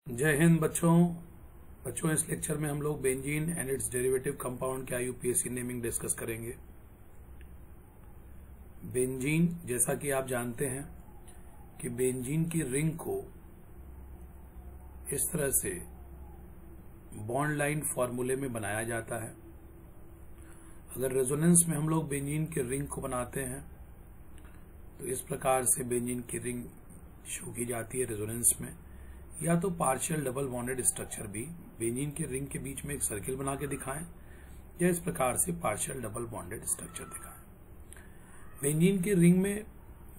जय हिंद बच्चों इस लेक्चर में हम लोग benzene and it's derivative compound के आईयूपीएसी नेमिंग डिस्कस करेंगे। बेंजीन, जैसा कि आप जानते हैं कि बेंजीन की रिंग को इस तरह से बॉन्ड लाइन फॉर्मूले में बनाया जाता है। अगर रेजोनेंस में हम लोग बेंजीन की रिंग को बनाते हैं तो इस प्रकार से बेंजीन की रिंग शो की जाती है रेजोनेंस में, या तो पार्शियल डबल बॉन्डेड स्ट्रक्चर भी बेंजीन की रिंग के बीच में एक सर्किल बना के दिखाएं, या इस प्रकार से पार्शियल डबल बॉन्डेड स्ट्रक्चर दिखाएं। बेंजीन की रिंग में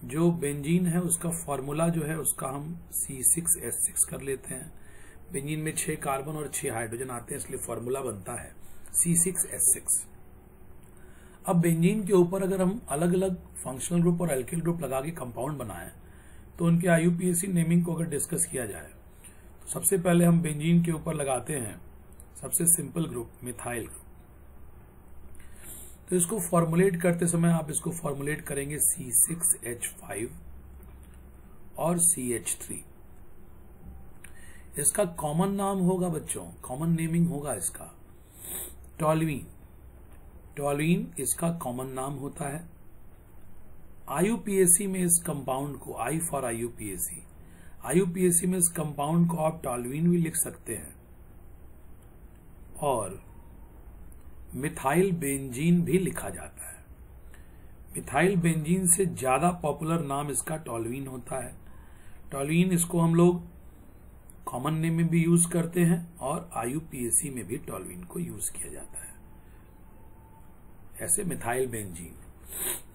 जो बेंजीन है उसका फॉर्मूला जो है उसका हम C6H6 कर लेते हैं। बेंजीन में 6 कार्बन और 6 हाइड्रोजन आते हैं, इसलिए फॉर्मूला बनता है C6H6। अब बेंजीन के ऊपर अगर हम अलग अलग फंक्शनल ग्रुप और एल्किल ग्रुप लगा के कंपाउंड बनाएं तो उनके आईयूपीएसी नेमिंग को अगर डिस्कस किया जाए तो सबसे पहले हम बेंजीन के ऊपर लगाते हैं सबसे सिंपल ग्रुप मिथाइल ग्रुप। तो इसको फॉर्मुलेट करते समय आप इसको फॉर्मुलेट करेंगे C6H5 और CH3। इसका कॉमन नाम होगा बच्चों, कॉमन नेमिंग होगा इसका टॉल्यूइन। टॉल्यूइन इसका कॉमन नाम होता है। आईयूपीएसी में इस कंपाउंड को, आई फॉर आईयूपीएसी, आईयूपीएसी में इस कंपाउंड को आप टॉल्यूइन भी लिख सकते हैं और मिथाइल बेंजीन भी लिखा जाता है। मिथाइल बेंजीन से ज्यादा पॉपुलर नाम इसका टॉल्यूइन होता है। टॉल्यूइन इसको हम लोग कॉमन नेम में भी यूज करते हैं और आईयूपीएसी में भी टॉल्यूइन को यूज किया जाता है, ऐसे मिथाइल बेंजीन।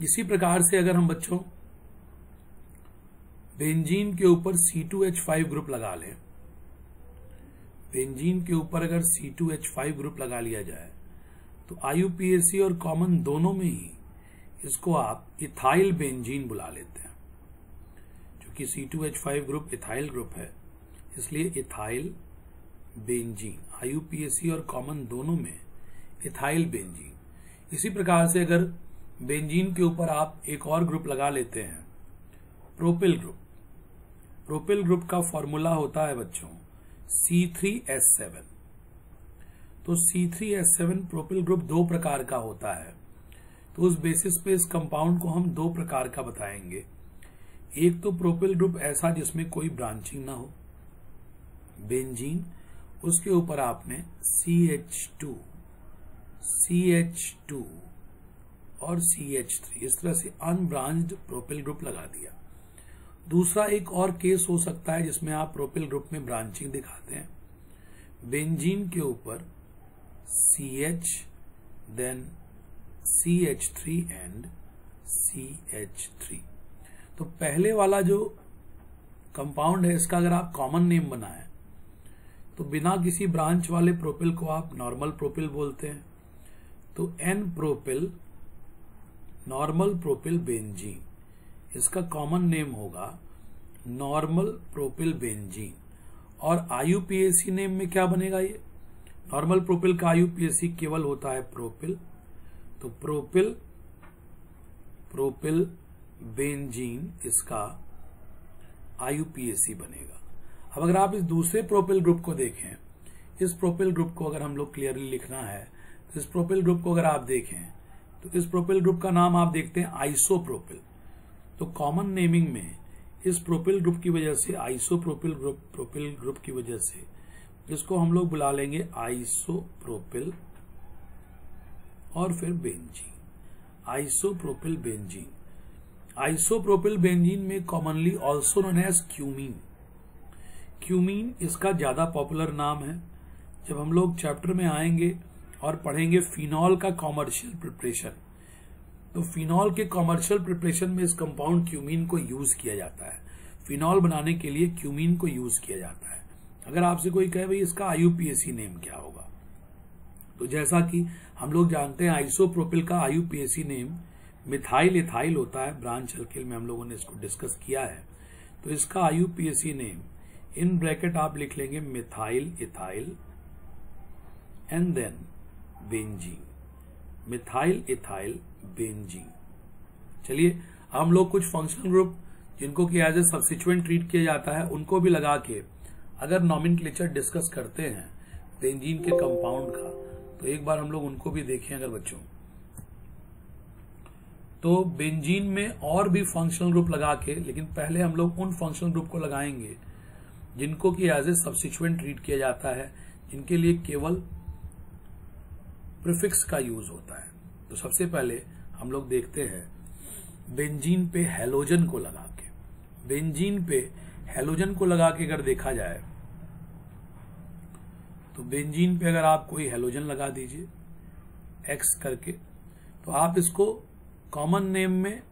इसी प्रकार से अगर हम बच्चों बेंजीन के ऊपर C2H5 ग्रुप लगा लें, बेंजीन के ऊपर अगर C2H5 ग्रुप लगा लिया जाए तो आईयूपीएसी और कॉमन दोनों में ही इसको आप इथाइल बेंजीन बुला लेते हैं। क्योंकि C2H5 ग्रुप इथाइल ग्रुप है, इसलिए इथाइल बेंजीन, आईयूपीएसी और कॉमन दोनों में इथाइल बेंजीन। इसी प्रकार से अगर बेंजीन के ऊपर आप एक और ग्रुप लगा लेते हैं प्रोपिल ग्रुप, प्रोपिल ग्रुप का फॉर्मूला होता है बच्चों C3H7। तो C3H7 प्रोपिल ग्रुप दो प्रकार का होता है, तो उस बेसिस पे इस कंपाउंड को हम दो प्रकार का बताएंगे। एक तो प्रोपिल ग्रुप ऐसा जिसमें कोई ब्रांचिंग ना हो, बेंजीन, उसके ऊपर आपने CH2 और CH3 इस तरह से अनब्रांच्ड प्रोपिल ग्रुप लगा दिया। दूसरा एक और केस हो सकता है जिसमें आप प्रोपिल ग्रुप में ब्रांचिंग दिखाते हैं, बेंजीन के ऊपर CH, then CH3 and CH3। तो पहले वाला जो कंपाउंड है इसका अगर आप कॉमन नेम बनाएं तो बिना किसी ब्रांच वाले प्रोपिल को आप नॉर्मल प्रोपिल बोलते हैं। तो N propyl, normal propyl benzene, इसका कॉमन नेम होगा नॉर्मल प्रोपिल बेंजीन। और आईयूपीएसी नेम में क्या बनेगा? ये नॉर्मल प्रोपिल का आईयूपीएसी केवल होता है प्रोपिल, तो प्रोपिल बेंजीन इसका आईयूपीएसी बनेगा। अब अगर आप इस दूसरे प्रोपिल ग्रुप को देखें, इस प्रोपिल ग्रुप को अगर हम लोग क्लियरली लिखना है तो इस प्रोपिल ग्रुप को अगर आप देखें तो इस प्रोपिल ग्रुप का नाम आप देखते हैं आइसोप्रोपिल। तो कॉमन नेमिंग में इस प्रोपिल ग्रुप की वजह से, आइसोप्रोपिल ग्रुप की वजह से इसको हम लोग बुला लेंगे आइसोप्रोपिल और फिर benzene, isopropyl benzene. Isopropyl benzene में commonly also known as cumene, cumene इसका ज्यादा पॉपुलर नाम है। जब हम लोग चैप्टर में आएंगे और पढ़ेंगे फिनॉल का कॉमर्शियल प्रिपरेशन, तो फिनॉल के कॉमर्शियल प्रिपरेशन में इस कंपाउंड क्यूमीन को यूज किया जाता है। फिनॉल बनाने के लिए क्यूमीन को यूज किया जाता है। अगर आपसे कोई कहे भाई इसका आईयूपीएसी नेम क्या होगा, तो जैसा कि हम लोग जानते हैं आइसोप्रोपिल का आईयूपीएसी नेम मिथाइल इथाइल होता है, ब्रांच एल्किल में हम लोगों ने इसको डिस्कस किया है। तो इसका आईयूपीएसी नेम इन ब्रैकेट आप लिख लेंगे methyl ethyl and then benzene, methyl ethyl benzene. चलिए हम लोग कुछ फंक्शनल ग्रुप जिनको कि एज ए सब्स्टिट्यूएंट ट्रीट किया जाता है उनको भी लगा के अगर नॉमेनक्लेचर डिस्कस करते हैं बेंजीन के कंपाउंड का, तो एक बार हम लोग उनको भी देखें अगर बच्चों। तो बेंजीन में और भी फंक्शनल ग्रुप लगा के, लेकिन पहले हम लोग उन फंक्शनल ग्रुप को लगाएंगे जिनको कि एज ए सब्स्टिट्यूएंट ट्रीट किया जाता है, जिनके लिए केवल प्रीफिक्स का यूज होता है। तो सबसे पहले हम लोग देखते हैं बेंजीन पे हैलोजन को लगा के। बेंजीन पे हैलोजन को लगा के अगर देखा जाए तो बेंजीन पे अगर आप कोई हैलोजन लगा दीजिए एक्स करके, तो आप इसको कॉमन नेम में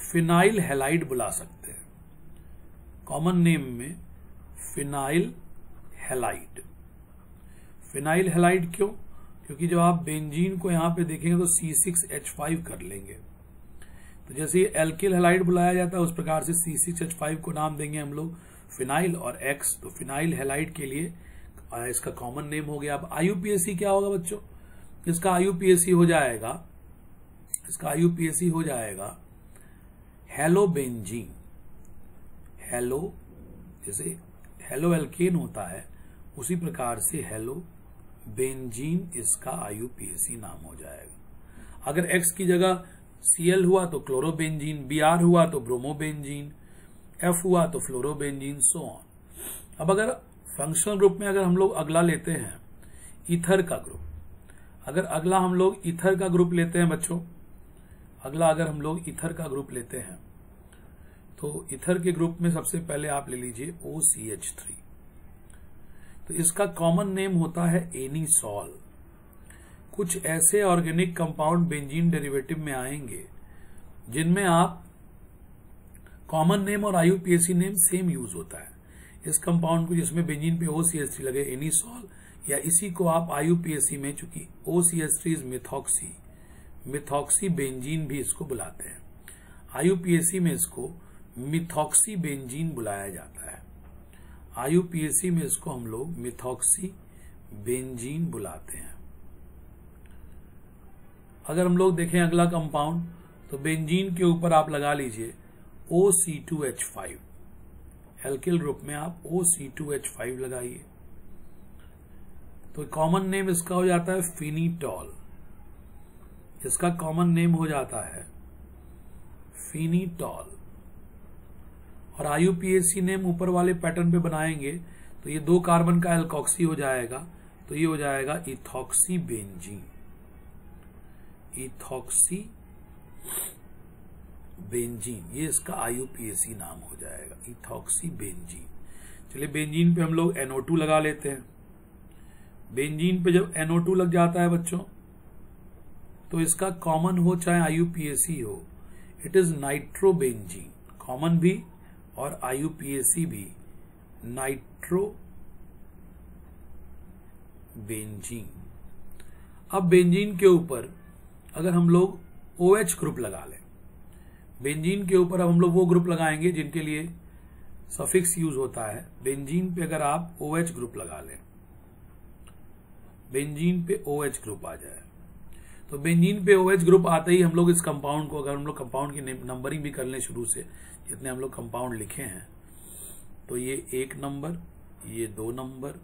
फिनाइल हैलाइड बुला सकते हैं। कॉमन नेम में फिनाइल हैलाइड। फिनाइल हैलाइड क्यों? क्योंकि जब आप बेंजीन को यहां पे देखेंगे तो C6H5 कर लेंगे। तो जैसे ये एल्किल हैलाइड बुलाया जाता है, उस प्रकार से C6H5 को नाम देंगे हम लोग फिनाइल और X। तो फिनाइल हैलाइड के लिए इसका कॉमन नेम हो गया। अब IUPAC क्या होगा बच्चों? इसका IUPAC हो जाएगा हेलोबेंजीन। हेलो जैसे हेलो एल्केन होता है, उसी प्रकार से हेलोबेंजीन इसका IUPAC नाम हो जाएगा। अगर X की जगह Cl हुआ तो क्लोरोबेंजीन, Br हुआ तो ब्रोमोबेंजीन, F हुआ तो फ्लोरोबेंजीन, सो ऑन। अब अगर फंक्शनल ग्रुप में अगर हम लोग अगला लेते हैं ईथर का ग्रुप, अगर अगला हम लोग ईथर का ग्रुप लेते हैं बच्चों, अगला अगर हम लोग ईथर का ग्रुप लेते हैं, तो ईथर के ग्रुप में सबसे पहले आप ले लीजिए OCH3। तो इसका कॉमन नेम होता है एनीसॉल। कुछ ऐसे ऑर्गेनिक कंपाउंड बेंजीन डेरिवेटिव में आएंगे जिनमें आप कॉमन नेम और IUPAC नेम सेम यूज होता है। इस कंपाउंड को जिसमें बेंजीन पे OCH3 लगे एनीसॉल, या इसी को आप IUPAC में, चूंकि OCH3 इज मिथॉक्सी बेंजीन भी इसको बुलाते हैं, IUPAC में इसको मिथॉक्सी बेंजीन बुलाया जाता है। IUPAC में इसको हम लोग मिथॉक्सी बेंजीन बुलाते हैं। अगर हम लोग देखें अगला कंपाउंड, तो बेंजीन के ऊपर आप लगा लीजिए OC2H5। एल्किल ग्रुप में आप OC2H5 लगाइए, तो कॉमन नेम इसका हो जाता है फिनीटॉल। इसका कॉमन नेम हो जाता है फिनीटॉल। और IUPAC नेम ऊपर वाले पैटर्न पे बनाएंगे तो ये 2 कार्बन का एल्कॉक्सी हो जाएगा, तो ये हो जाएगा इथॉक्सी बेंजीन। इथॉक्सी बेंजीन, ये इसका IUPAC नाम हो जाएगा, इथॉक्सी बेंजीन। चलिए बेंजीन पे हम लोग NO2 लगा लेते हैं। बेंजीन पे जब NO2 लग जाता है बच्चों, तो इसका कॉमन हो चाहे IUPAC हो, इट इज नाइट्रोबेंजीन। कॉमन भी और IUPAC भी नाइट्रोबेंजीन। अब बेंजीन के ऊपर अगर हम लोग OH ग्रुप लगा लें, बेंजीन के ऊपर अब हम लोग वो ग्रुप लगाएंगे जिनके लिए सफिक्स यूज होता है। बेंजीन पे अगर आप OH ग्रुप लगा लें, बेंजीन पे OH ग्रुप आ जाए, तो बेंजीन पे OH ग्रुप आते ही हम लोग इस कंपाउंड को, अगर हम लोग कंपाउंड की नंबरिंग भी कर लें शुरू से, जितने हम लोग कंपाउंड लिखे हैं, तो ये 1 नंबर, ये 2 नंबर,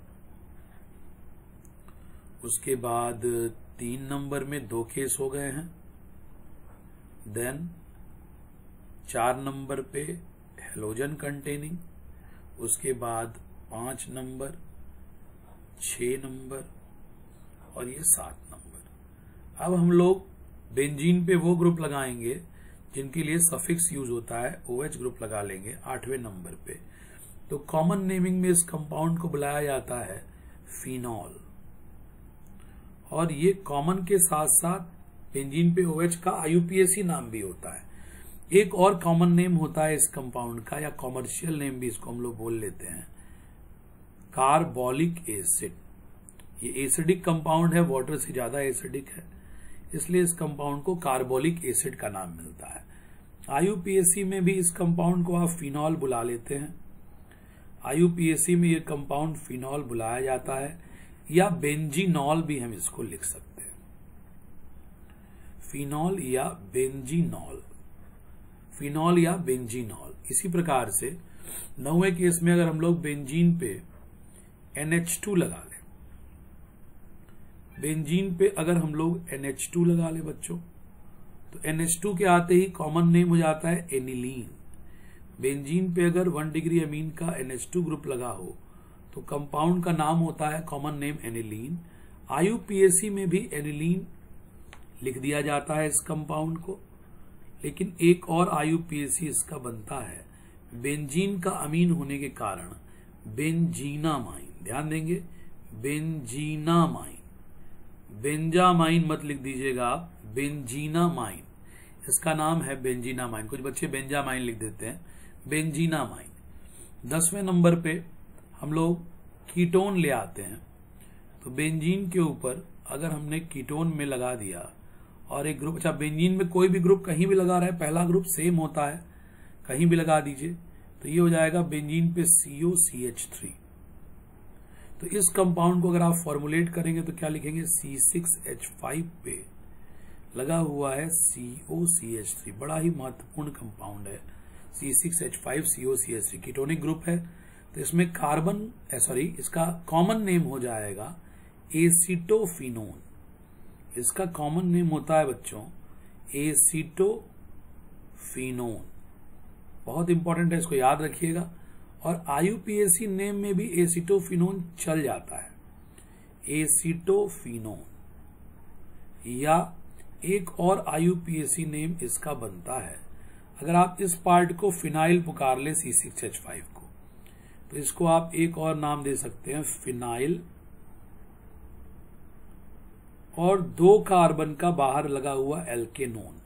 उसके बाद 3 नंबर में 2 केस हो गए हैं, देन 4 नंबर पे हेलोजन कंटेनिंग, उसके बाद 5 नंबर, 6 नंबर और ये 7 नंबर। अब हम लोग बेंजीन पे वो ग्रुप लगाएंगे जिनके लिए सफिक्स यूज होता है, OH ग्रुप लगा लेंगे 8वें नंबर पे। तो कॉमन नेमिंग में इस कंपाउंड को बुलाया जाता है फिनॉल। और ये कॉमन के साथ साथ बेंजीन पे OH का IUPAC नाम भी होता है। एक और कॉमन नेम होता है इस कंपाउंड का, या कॉमर्शियल नेम भी इसको हम लोग बोल लेते हैं, कार्बोलिक एसिड। ये एसिडिक कंपाउंड है, वाटर से ज्यादा एसिडिक है, इसलिए इस कंपाउंड को कार्बोलिक एसिड का नाम मिलता है। IUPAC में भी इस कंपाउंड को आप फिनॉल बुला लेते हैं। IUPAC में ये कंपाउंड फिनॉल बुलाया जाता है, या बेंजीनॉल भी हम इसको लिख सकते हैं, फिनॉल या बेंजीनॉल, फिनॉल या बेंजीनॉल। इसी प्रकार से 9वें केस में अगर हम लोग बेंजीन पे NH2 लगा लें, बेंजीन पे अगर हम लोग NH2 लगा ले बच्चों, तो NH2 के आते ही कॉमन नेम हो जाता है एनिलीन। बेंजीन पे अगर 1 डिग्री अमीन का NH2 ग्रुप लगा हो तो कंपाउंड का नाम होता है कॉमन नेम एनिलीन। IUPAC में भी एनिलीन लिख दिया जाता है इस कंपाउंड को, लेकिन एक और IUPAC इसका बनता है बेंजीन का अमीन होने के कारण बेंजीनामाइन। ध्यान देंगे, बेंजीनामाइन, बेंजामाइन मत लिख दीजिएगा आप, बेंजीनामाइन, इसका नाम है बेंजीनामाइन। कुछ बच्चे बेंजामाइन लिख देते हैं, बेंजीनामाइन। 10वें नंबर पे हम लोग कीटोन ले आते हैं, तो बेंजीन के ऊपर अगर हमने कीटोन में लगा दिया और एक ग्रुप, अच्छा बेंजीन में कोई भी ग्रुप कहीं भी लगा रहा है, पहला ग्रुप सेम होता है, कहीं भी लगा दीजिए, तो ये हो जाएगा बेंजीन पे COCH3। तो इस कंपाउंड को अगर आप फॉर्मुलेट करेंगे तो क्या लिखेंगे, C6H5 पे लगा हुआ है COCH3। बड़ा ही महत्वपूर्ण कंपाउंड है C6H5 COCH3, कीटोनिक ग्रुप है। तो इसमें कार्बन इसका कॉमन नेम हो जाएगा एसीटोफिनोन। इसका कॉमन नेम होता है बच्चों एसीटोफिनोन। बहुत इंपॉर्टेंट है, इसको याद रखिएगा। और IUPAC नेम में भी एसीटोफिनोन चल जाता है, एसीटोफिनोन। या एक और IUPAC नेम इसका बनता है, अगर आप इस पार्ट को फिनाइल पुकार ले C6H5 को, तो इसको आप एक और नाम दे सकते हैं फिनाइल। और 2 कार्बन का बाहर लगा हुआ एल्केनोन,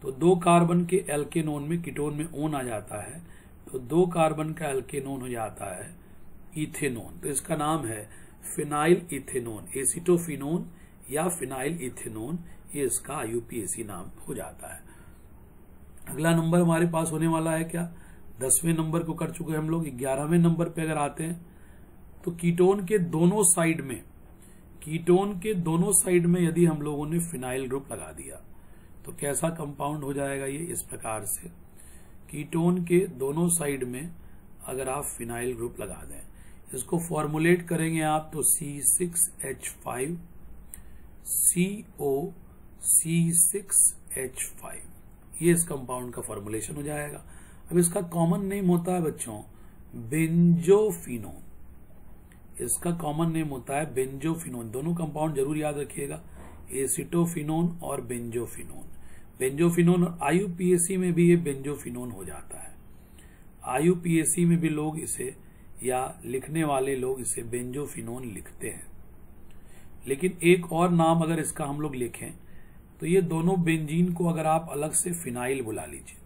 तो 2 कार्बन के एल्केनोन में कीटोन में ओन आ जाता है, तो 2 कार्बन का एल्केनोन हो जाता है इथेनोन। तो इसका नाम है फिनाइल इथेनोन, एसीटोफिनोन या फिनाइल इथेनोन, ये इसका IUPAC नाम हो जाता है। अगला नंबर हमारे पास होने वाला है क्या, 10वें नंबर को कर चुके हम लोग। 11वें नंबर पे अगर आते हैं तो कीटोन के दोनों साइड में यदि हम लोगों ने फिनाइल ग्रुप लगा दिया तो कैसा कंपाउंड हो जाएगा ये, इस प्रकार से। कीटोन के दोनों साइड में अगर आप फिनाइल ग्रुप लगा दें, इसको फॉर्मुलेट करेंगे आप तो C6H5 CO C6H5, ये इस कंपाउंड का फॉर्मुलेशन हो जाएगा। अब इसका कॉमन नेम होता है बच्चों बेंजोफिनोन, इसका कॉमन नेम होता है बेंजोफिनोन। दोनों कंपाउंड जरूर याद रखिएगा, एसिटोफिनोन और बेंजोफिनोन। बेंजोफिनोन और IUPAC में भी ये बेंजोफिनोन हो जाता है। IUPAC में भी लोग इसे, या लिखने वाले लोग इसे बेंजोफिनोन लिखते हैं। लेकिन एक और नाम अगर इसका हम लोग लिखें तो ये दोनों बेंजीन को अगर आप अलग से फिनाइल बुला लीजिए,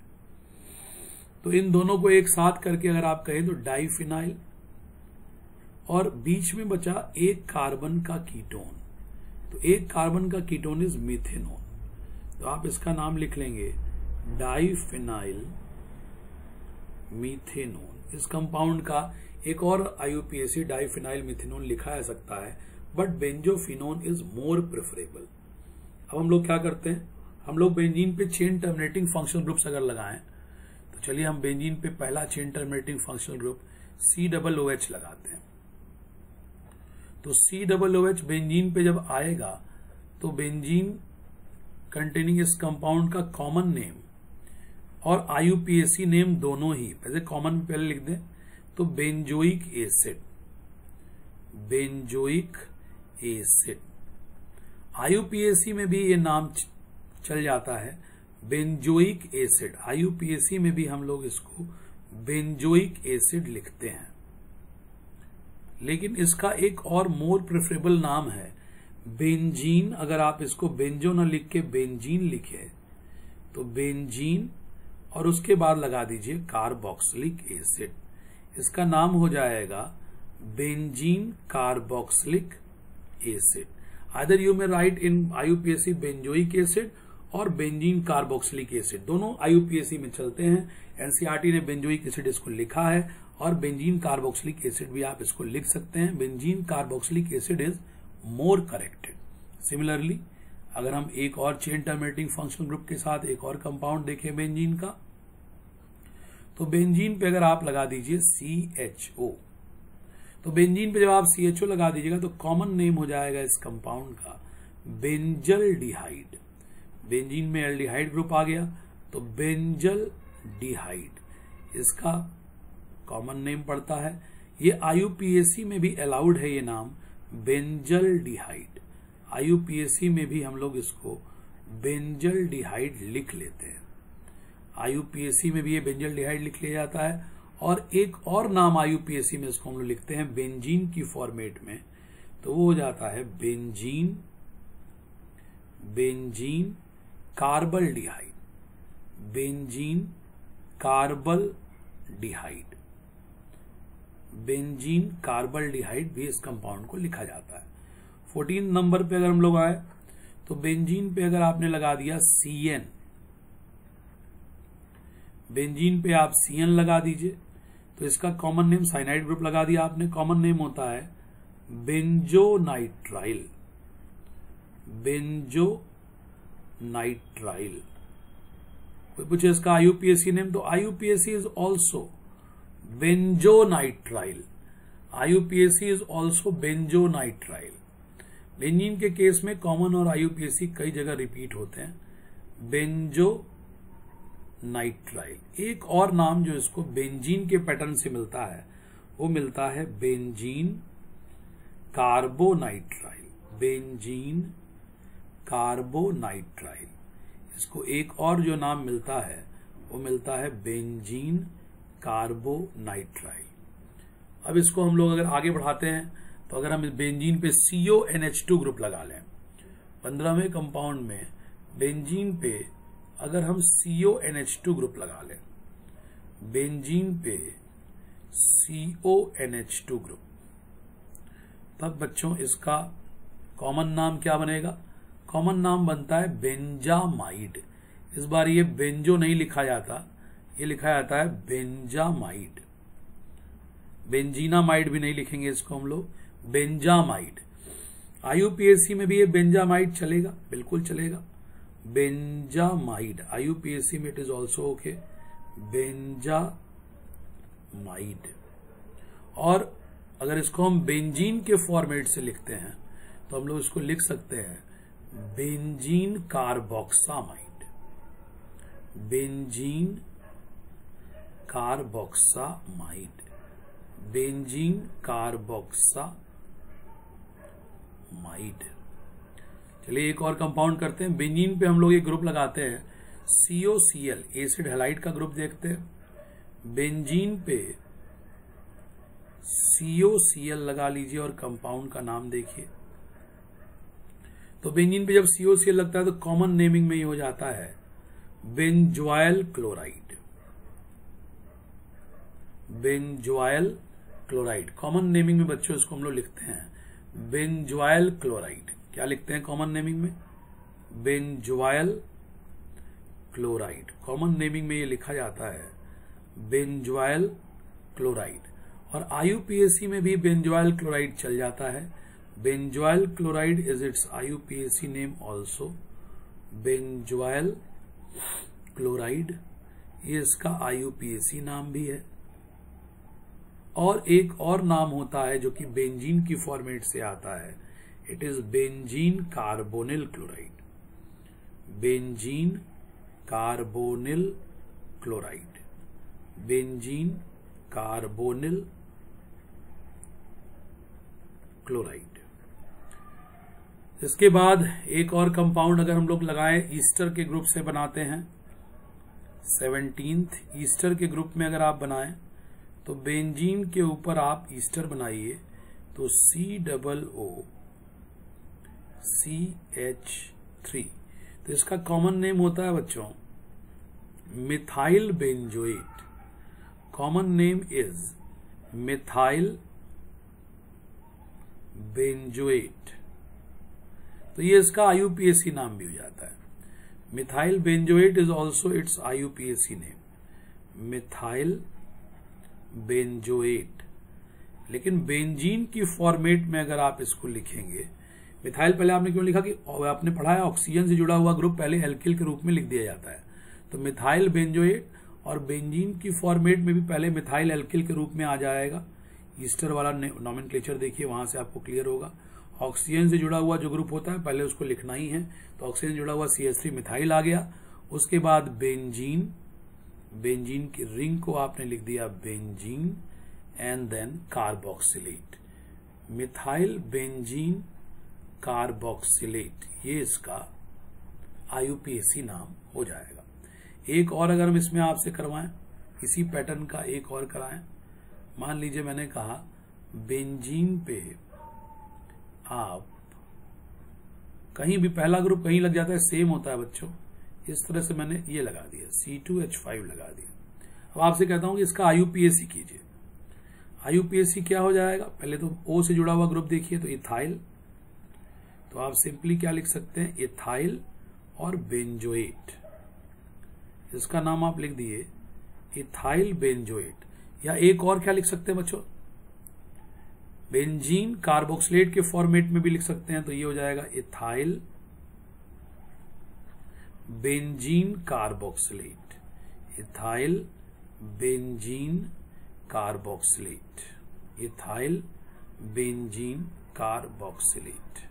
तो इन दोनों को एक साथ करके अगर आप कहें तो डाइफिनाइल, और बीच में बचा एक कार्बन का कीटोन, तो एक कार्बन का कीटोन इज मीथेनोन, तो आप इसका नाम लिख लेंगे डाइफिनाइल मीथेनोन। इस कंपाउंड का एक और IUPAC डाइफिनाइल मीथेनोन लिखा जा सकता है, but benzophenone is more preferable. अब हम लोग क्या करते हैं, हम लोग बेंजीन पे चेन टर्मिनेटिंग फंक्शनल ग्रुप्स अगर लगाएं, तो चलिए हम बेंजीन पे पहला chain terminating functional group COOH लगाते हैं। तो COOH बेंजीन पे जब आएगा तो बेंजीन कंटेनिंग इस कंपाउंड का कॉमन नेम और IUPAC नेम दोनों ही, वैसे कॉमन पहले लिख दें तो benzoic acid, benzoic acid. IUPAC में भी ये नाम चल जाता है बेंजोइक एसिड, IUPAC में भी हम लोग इसको बेंजोइक एसिड लिखते हैं। लेकिन इसका एक और मोर प्रेफरेबल नाम है बेंजीन। अगर आप इसको बेंजो न लिख के बेंजीन लिखे तो बेंजीन, और उसके बाद लगा दीजिए कार्बोक्सिलिक एसिड, इसका नाम हो जाएगा benzene carboxylic acid. Either you में राइट इन IUPAC बेंजोइक एसिड और बेंजीन कार्बोक्सिलिक एसिड, दोनों IUPAC में चलते हैं। NCERT ने बेंजोइक एसिड इसको लिखा है, और बेंजीन कार्बोक्सिलिक एसिड भी आप इसको लिख सकते हैं। Benzene carboxylic acid is more corrected. Similarly अगर हम एक और चेन टर्मिनेटिंग फंक्शनल ग्रुप के साथ एक और कंपाउंड देखें बेंजीन का, तो बेंजीन पे अगर आप लगा दीजिए CHO, तो बेंजीन पे जब आप CHO लगा दीजिएगा तो कॉमन नेम हो जाएगा इस कंपाउंड का बेंजल्डिहाइड। बेंजीन में एल्डिहाइड ग्रुप आ गया तो बेंजल्डिहाइड इसका कॉमन नेम पड़ता है। ये IUPAC में भी अलाउड है ये नाम बेंजल्डिहाइड। IUPAC में भी हम लोग इसको बेंजल्डिहाइड लिख लेते हैं। IUPAC में भी ये बेंजल्डिहाइड लिख लिया जाता है। और एक और नाम IUPAC में इसको हम लोग लिखते हैं बेंजीन की फॉर्मेट में, तो वो हो जाता है बेंजीन कार्बल्डिहाइड। बेंजीन कार्बल्डिहाइड, बेंजीन कार्बल्डिहाइड भी इस कंपाउंड को लिखा जाता है। 14 नंबर पे अगर हम लोग आए तो बेंजीन पे अगर आपने लगा दिया CN, बेंजीन पे आप CN लगा दीजिए तो इसका कॉमन नेम साइनाइड ग्रुप लगा दिया आपने, कॉमन नेम होता है बेंजोनाइट्राइल। बेंजोनाइट्राइल। कोई पूछे इसका IUPAC नेम, तो IUPAC is also benzonitrile. IUPAC is also benzonitrile. Benzene के केस में कॉमन और IUPAC कई जगह रिपीट होते हैं। बेंजोनाइट्राइल। एक और नाम जो इसको बेंजीन के पैटर्न से मिलता है वो मिलता है बेंजीन कार्बोनाइट्राइल। Benzene carbonitrile. इसको एक और जो नाम मिलता है वो मिलता है बेंजीन कार्बोनाइट्राइल। अब इसको हम लोग अगर आगे बढ़ाते हैं तो अगर हम इस बेंजीन पे CONH2 ग्रुप लगा लें, 15वें कंपाउंड में बेंजीन पे अगर हम CONH2 ग्रुप लगा लें, बेंजीन पे CONH2 ग्रुप, तब बच्चों इसका कॉमन नाम क्या बनेगा? कॉमन नाम बनता है बेंजामाइड। इस बार ये बेंजो नहीं लिखा जाता, ये लिखा जाता है बेंजामाइड। बेंजीनामाइड भी नहीं लिखेंगे इसको हम लोग, बेंजामाइड। IUPAC में भी ये बेंजामाइड चलेगा, बिल्कुल चलेगा, बेंजामाइड। IUPAC में it is also okay, benzamide. और अगर इसको हम बेंजीन के फॉर्मेट से लिखते हैं तो हम लोग इसको लिख सकते हैं benzene carboxamide. Benzene carboxamide, benzene carboxamide. चलिए एक और कंपाउंड करते हैं। बेंजीन पे हम लोग एक ग्रुप लगाते हैं COCl, एसिड हैलाइड का ग्रुप देखते हैं। बेंजीन पे COCl लगा लीजिए और कंपाउंड का नाम देखिए। तो बेंजीन पे जब COCl लगता है तो कॉमन नेमिंग में ही हो जाता है benzoyl chloride. Benzoyl chloride common naming में बच्चों इसको हम लोग लिखते हैं बेंजोइल क्लोराइड। क्या लिखते हैं कॉमन नेमिंग में? Benzoyl chloride. कॉमन नेमिंग में ये लिखा जाता है बेंजोइल क्लोराइड। और IUPAC में भी बेंजोइल क्लोराइड चल जाता है। Benzoyl chloride is it's IUPAC name also, benzoyl chloride, ये इसका IUPAC नाम भी है। और एक और नाम होता है जो कि बेंजीन की फॉर्मेट से आता है, it is benzene carbonyl chloride. Benzene carbonyl chloride, benzene carbonyl chloride. इसके बाद एक और कंपाउंड अगर हम लोग लगाएं, ईस्टर के ग्रुप से बनाते हैं। 17th ईस्टर के ग्रुप में अगर आप बनाएं तो बेंजीन के ऊपर आप ईस्टर बनाइए तो COOCH3। तो इसका कॉमन नेम होता है बच्चों methyl benzoate. Common name is methyl benzoate. तो ये इसका IUPAC नाम भी हो जाता है। Methyl benzoate is also it's IUPAC name, methyl benzoate. लेकिन बेंजीन की फॉर्मेट में अगर आप इसको लिखेंगे, मिथाइल पहले आपने क्यों लिखा कि आपने पढ़ा है ऑक्सीजन से जुड़ा हुआ ग्रुप पहले एल्किल के रूप में लिख दिया जाता है। तो मिथाइल बेंजोएट और बेंजीन की फॉर्मेट में भी पहले मिथाइल एल्किल के रूप में आ जाएगा। ईस्टर वाला नॉमेनक्लेचर देखिए, वहां से आपको क्लियर होगा। ऑक्सीजन से जुड़ा हुआ जो ग्रुप होता है पहले उसको लिखना ही है, तो ऑक्सीजन जुड़ा हुआ CH3 मिथाइल आ गया। उसके बाद बेंजीन, बेंजीन की रिंग को आपने लिख दिया benzene, and then carboxylate, methyl benzene carboxylate, ये इसका IUPAC नाम हो जाएगा। एक और अगर हम इसमें आपसे करवाएं, इसी पैटर्न का एक और कराएं, मान लीजिए मैंने कहा बेंजीन पे आप कहीं भी पहला ग्रुप कहीं लग जाता है, सेम होता है बच्चों, इस तरह से मैंने ये लगा दिया C2H5 लगा दिया। अब आपसे कहता हूं कि इसका IUPAC कीजिए। IUPAC क्या हो जाएगा, पहले तो O से जुड़ा हुआ ग्रुप देखिए, तो इथाइल, तो आप सिंपली क्या लिख सकते हैं, इथाइल और बेंजोएट, इसका नाम आप लिख दिए इथाइल बेंजोएट। या एक और क्या लिख सकते हैं बच्चों, बेंजीन कार्बोक्सिलेट के फॉर्मेट में भी लिख सकते हैं, तो ये हो जाएगा ethyl benzene carboxylate, ethyl benzene carboxylate, ethyl benzene carboxylate.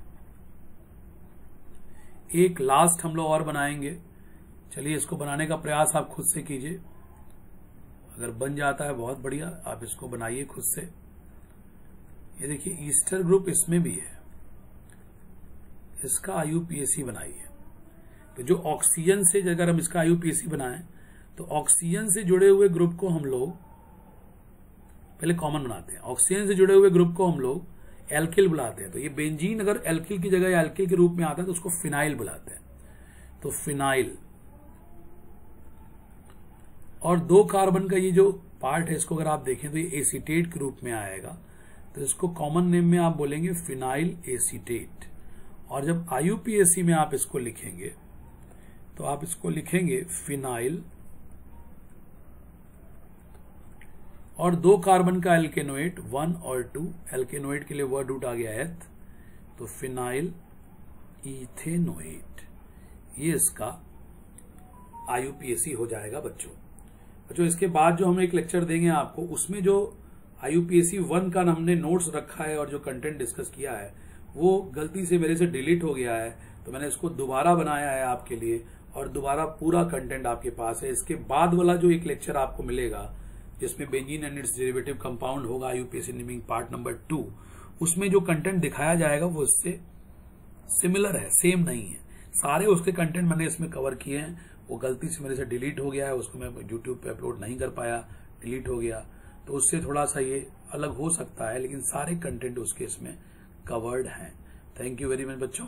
एक लास्ट हम लोग और बनाएंगे, चलिए इसको बनाने का प्रयास आप खुद से कीजिए, अगर बन जाता है बहुत बढ़िया, आप इसको बनाइए खुद से। ये देखिए ईस्टर ग्रुप इसमें भी है, इसका IUPAC बनाइए। तो जो ऑक्सीजन से अगर हम इसका IUPAC बनाएं, तो ऑक्सीजन से जुड़े हुए ग्रुप को हम लोग पहले कॉमन बनाते हैं, ऑक्सीजन से जुड़े हुए ग्रुप को हम लोग एल्किल बुलाते हैं। तो ये बेंजीन अगर एल्किल की जगह एल्किल के रूप में आता है तो उसको फिनाइल बुलाते हैं, तो फिनाइल। और 2 कार्बन का ये जो पार्ट है, इसको अगर आप देखें तो ये एसीटेट के रूप में आएगा, तो इसको कॉमन नेम में आप बोलेंगे फिनाइल एसीटेट। और जब IUPAC में आप इसको लिखेंगे तो आप इसको लिखेंगे फिनाइल, और 2 कार्बन का एल्केनोएट 1 और 2, एल्केनोएट के लिए वर्ड रूट आ गया एथ, तो फिनाइल इथेनोएट, ये इसका IUPAC हो जाएगा बच्चों। इसके बाद जो हम एक लेक्चर देंगे आपको, उसमें जो IUPAC 1 का हमने नोट्स रखा है और जो कंटेंट डिस्कस किया है वो गलती से मेरे से डिलीट हो गया है, तो मैंने इसको दोबारा बनाया है आपके लिए, और दोबारा पूरा कंटेंट आपके पास है। इसके बाद वाला जो एक लेक्चर आपको मिलेगा जिसमें benzene and it's derivative compound होगा, IUPAC नेमिंग पार्ट नंबर 2, उसमें जो कंटेंट दिखाया जाएगा वो इससे सिमिलर है, सेम नहीं है। सारे उसके कंटेंट मैंने इसमें कवर किए हैं, वो गलती से मेरे से डिलीट हो गया है, उसको मैं YouTube पे अपलोड नहीं कर पाया, डिलीट हो गया, तो उससे थोड़ा सा ये अलग हो सकता है, लेकिन सारे कंटेंट उसके इसमें कवर्ड हैं। थैंक यू वेरी मच बच्चों।